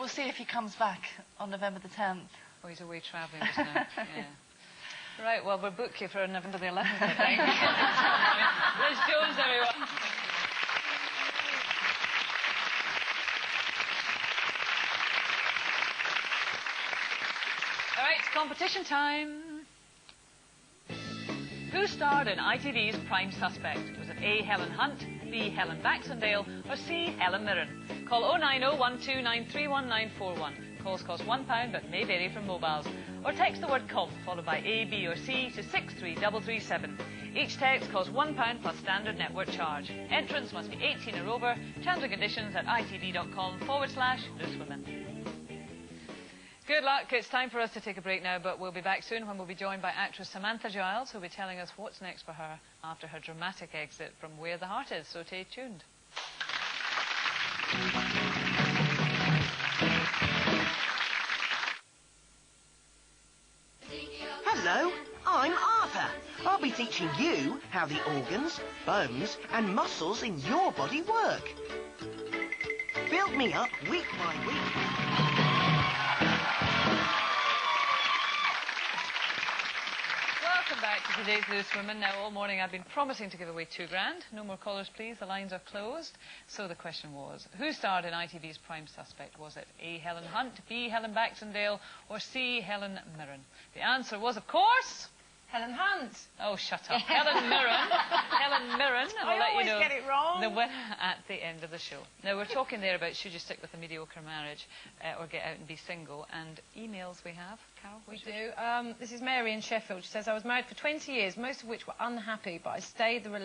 we'll see if he comes back on November the 10th. Oh, he's away travelling just now. Yeah. Right, well, we'll book you for November the 11th, I think. Liz Jones, everyone. All right, competition time. Who starred in ITV's Prime Suspect? Was it A. Helen Hunt, B. Helen Baxendale, or C. Helen Mirren? Call 090-129-31941. Calls cost £1 but may vary from mobiles. Or text the word COMP followed by A, B or C to 63337. Each text costs £1 plus standard network charge. Entrants must be 18 or over. Terms and conditions at itv.com/newswomen. Good luck. It's time for us to take a break now, but we'll be back soon when we'll be joined by actress Samantha Giles, who'll be telling us what's next for her after her dramatic exit from Where the Heart Is. So stay tuned. Hello, I'm Arthur. I'll be teaching you how the organs, bones and muscles in your body work. Build me up week by week. Welcome back to today's Newswomen. Now, all morning I've been promising to give away £2 grand. No more callers, please. The lines are closed. So the question was, who starred in ITV's Prime Suspect? Was it A. Helen Hunt, B. Helen Baxendale, or C. Helen Mirren? The answer was, of course... Helen Hunt. Oh, shut up. Helen Mirren. Helen Mirren. And I always get it wrong. The winner at the end of the show. Now, we're talking there about should you stick with a mediocre marriage or get out and be single. And emails we have. Carol? We do. This is Mary in Sheffield. She says, I was married for 20 years, most of which were unhappy, but I stayed in the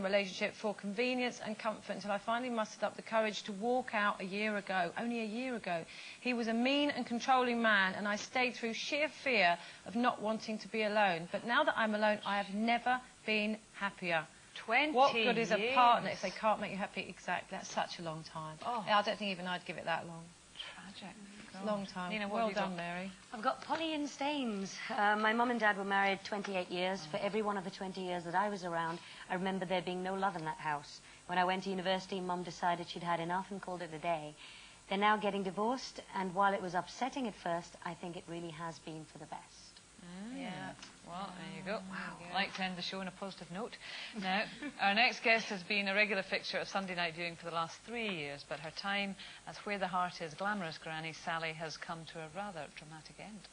relationship for convenience and comfort until I finally mustered up the courage to walk out a year ago. Only a year ago. He was a mean and controlling man, and I stayed through sheer fear of not wanting to be alone. But now that I'm alone, I have never been happier. 20 What good is a years. partner if they can't make you happy? Exactly. That's such a long time. Oh. Yeah, I don't think even I'd give it that long. Tragic. Long time. Nina, what well have you done, got? Mary. I've got Polly in Staines. My mum and dad were married 28 years. For every one of the 20 years that I was around, I remember there being no love in that house. When I went to university, Mum decided she'd had enough and called it a day. They're now getting divorced, and while it was upsetting at first, I think it really has been for the best. Yeah. Well, there you go. Wow. I'd like to end the show on a positive note. Now, our next guest has been a regular fixture of Sunday night viewing for the last 3 years, but her time as Where the Heart Is glamorous granny Sally has come to a rather dramatic end.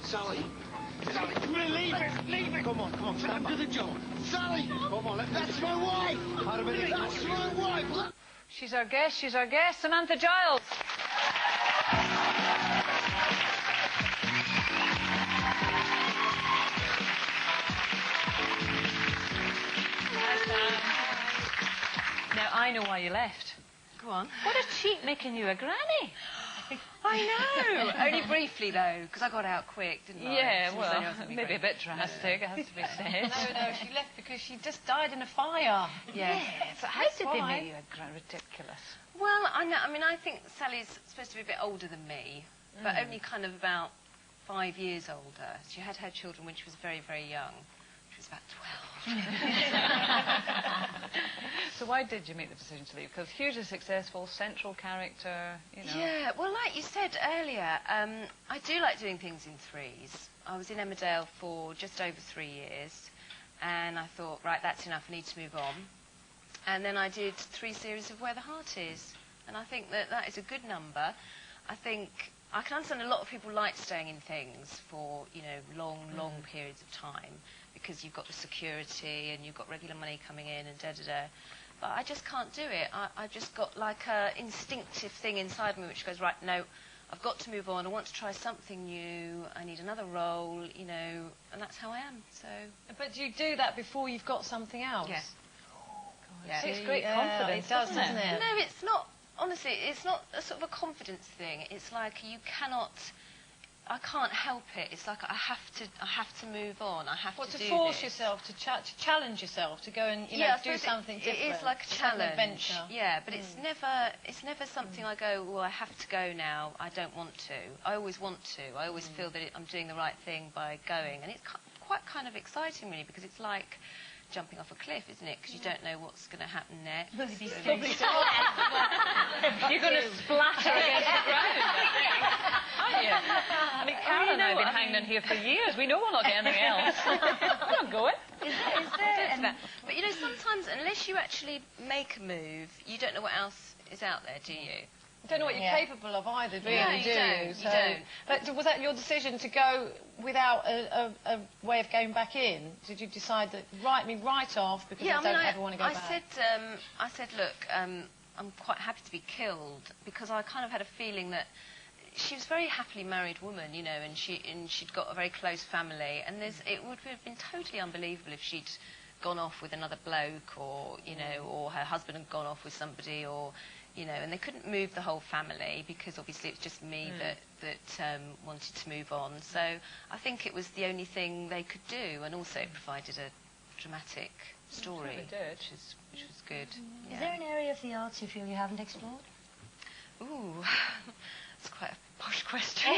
Sally, leave it. Come on, stand to the job. Sally, come on, that's my wife. That's my wife. She's our guest, Samantha Giles. Now, I know why you left. Go on. What a cheat making you a granny. I know. Only briefly, though, because I got out quick, didn't I? Yeah, She well, said I wasn't gonna be maybe a great. bit drastic, it has to be said. No, she left because she just died in a fire. Yeah. So how did they make you a granny? Ridiculous. Well, I know. I mean, I think Sally's supposed to be a bit older than me, but only kind of about 5 years older. She had her children when she was very, very young. She was about 12. So why did you make the decision to leave? Because hugely successful, central character, you know. Yeah, well, like you said earlier, I do like doing things in threes. I was in Emmerdale for just over 3 years, and I thought, right, that's enough, I need to move on. And then I did 3 series of Where the Heart Is, and I think that that is a good number. I think I can understand a lot of people like staying in things for, you know, long periods of time, because you've got the security and you've got regular money coming in and da-da-da. but I just can't do it. I've just got like a instinctive thing inside me which goes, right, no, I've got to move on. I want to try something new. I need another role, you know, and that's how I am. So. But do you do that before you've got something else? Yeah. Yeah. It takes great confidence, it does, doesn't it? No, it's not. Honestly, it's not a sort of a confidence thing. It's like you cannot. I can't help it. It's like I have to move on. I have to do to force this. yourself to challenge yourself to go and I do suppose something different. It is like a It's like an challenge. adventure. Yeah, but it's never something I go, well, I have to go now. I don't want to. I always want to. I always feel that I'm doing the right thing by going, and it's quite kind of exciting, really, because it's like jumping off a cliff, isn't it? Because you don't know what's going to happen next. You're going to splatter against the ground, aren't you? I mean, Karen and I have been hanging in here for years. We know we'll not get anything else. I'm not going. Is there? But, you know, sometimes, unless you actually make a move, you don't know what else is out there, do you? You don't know what you're capable of either, really, No, do you don't. you? You don't. But was that your decision to go without a way of going back in? Did you decide that, write me right off because I don't ever want to go back? I said, look, I'm quite happy to be killed, because I kind of had a feeling that she was a very happily married woman, you know, and she'd got a very close family, and it would have been totally unbelievable if she'd gone off with another bloke, or, you know, or her husband had gone off with somebody, or, you know, and they couldn't move the whole family because obviously it was just me that wanted to move on. So I think it was the only thing they could do, and also it provided a dramatic story, which was good. Is there an area of the arts you feel you haven't explored? Ooh, that's quite a posh question.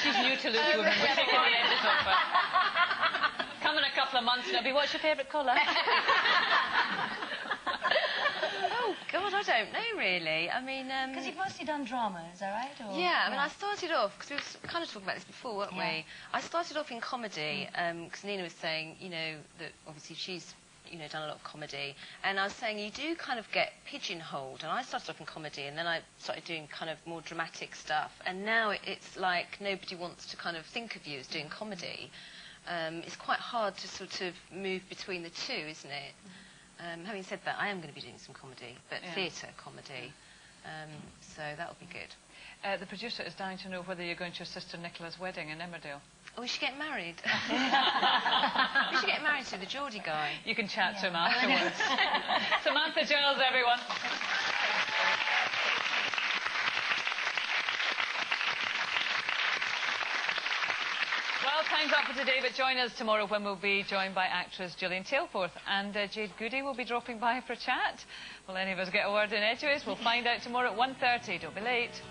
She's new to Loose Women. We're taking the edges off her. Come in a couple of months and it'll be, what's your favourite colour? Oh, God, I don't know, really. I mean... Because you've mostly done drama, is that right? Or, yeah, I mean, I started off, because we were kind of talking about this before, weren't we? I started off in comedy, because Nina was saying, you know, that obviously she's, you know, done a lot of comedy, and I was saying you do kind of get pigeonholed, and I started off in comedy, and then I started doing kind of more dramatic stuff, and now it's like nobody wants to kind of think of you as doing comedy. It's quite hard to sort of move between the two, isn't it? Having said that, I am going to be doing some comedy, but theatre comedy, so that'll be good. The producer is dying to know whether you're going to your sister Nicola's wedding in Emmerdale. Oh, we should get married. We should get married to the Geordie guy. You can chat to him afterwards. Samantha Giles, everyone. Well, time's up for today, but join us tomorrow when we'll be joined by actress Gillian Tailforth, and Jade Goody will be dropping by for a chat. Will any of us get a word in edgeways? We'll find out tomorrow at 1:30. Don't be late.